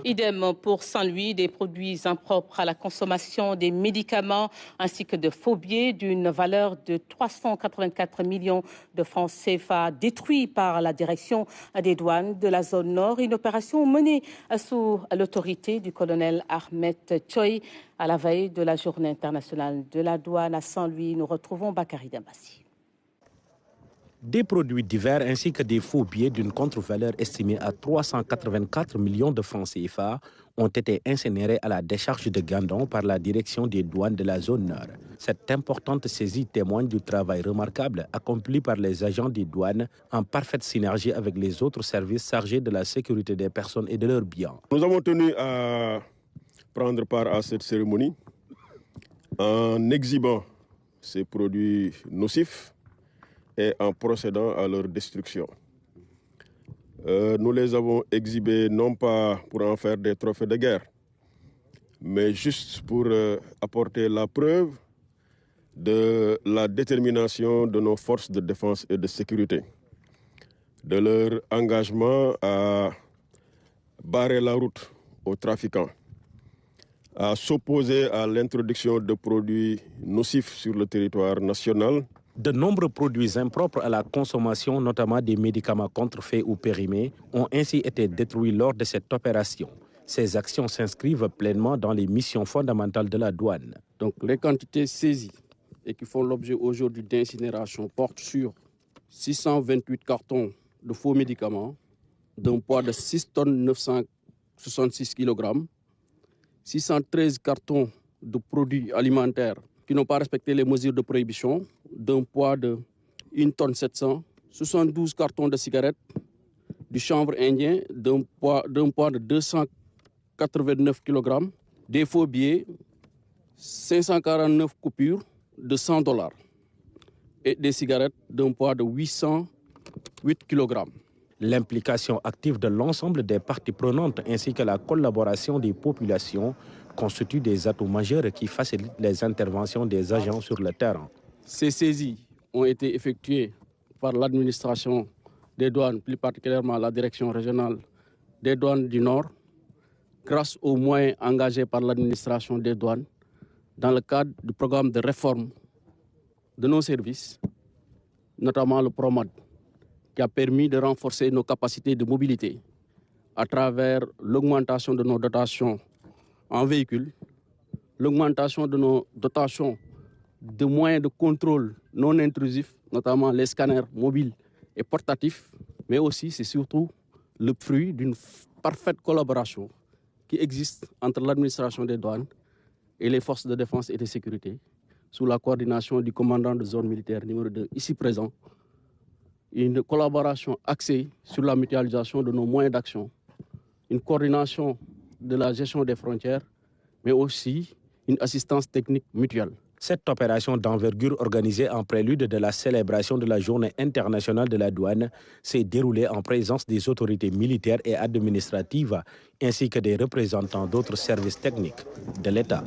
Idem pour Saint-Louis, des produits impropres à la consommation, des médicaments ainsi que de faux billets d'une valeur de 384 millions de francs CFA détruits par la direction des douanes de la zone nord. Une opération menée sous l'autorité du colonel Ahmed Choi à la veille de la journée internationale de la douane à Saint-Louis. Nous retrouvons Bakary Dambassi. Des produits divers ainsi que des faux billets d'une contre-valeur estimée à 384 millions de francs CFA ont été incinérés à la décharge de Gandon par la direction des douanes de la zone nord. Cette importante saisie témoigne du travail remarquable accompli par les agents des douanes en parfaite synergie avec les autres services chargés de la sécurité des personnes et de leurs biens. Nous avons tenu à prendre part à cette cérémonie en exhibant ces produits nocifs et en procédant à leur destruction. Nous les avons exhibés non pas pour en faire des trophées de guerre, mais juste pour apporter la preuve de la détermination de nos forces de défense et de sécurité, de leur engagement à barrer la route aux trafiquants, à s'opposer à l'introduction de produits nocifs sur le territoire national. De nombreux produits impropres à la consommation, notamment des médicaments contrefaits ou périmés, ont ainsi été détruits lors de cette opération. Ces actions s'inscrivent pleinement dans les missions fondamentales de la douane. Donc les quantités saisies et qui font l'objet aujourd'hui d'incinération portent sur 628 cartons de faux médicaments d'un poids de 6 tonnes 966 kg, 613 cartons de produits alimentaires qui n'ont pas respecté les mesures de prohibition d'un poids de 1 tonne 700, 72 cartons de cigarettes, du chanvre indien d'un poids de 289 kg, des faux billets, 549 coupures de $100 et des cigarettes d'un poids de 808 kg. L'implication active de l'ensemble des parties prenantes ainsi que la collaboration des populations constituent des atouts majeurs qui facilitent les interventions des agents sur le terrain. Ces saisies ont été effectuées par l'administration des douanes, plus particulièrement la direction régionale des douanes du Nord, grâce aux moyens engagés par l'administration des douanes dans le cadre du programme de réforme de nos services, notamment le PROMAD, qui a permis de renforcer nos capacités de mobilité à travers l'augmentation de nos dotations en véhicules, l'augmentation de nos dotations de moyens de contrôle non intrusifs, notamment les scanners mobiles et portatifs, mais aussi c'est surtout le fruit d'une parfaite collaboration qui existe entre l'administration des douanes et les forces de défense et de sécurité, sous la coordination du commandant de zone militaire numéro 2, ici présent, une collaboration axée sur la mutualisation de nos moyens d'action, une coordination de la gestion des frontières, mais aussi une assistance technique mutuelle. Cette opération d'envergure organisée en prélude de la célébration de la Journée internationale de la douane s'est déroulée en présence des autorités militaires et administratives ainsi que des représentants d'autres services techniques de l'État.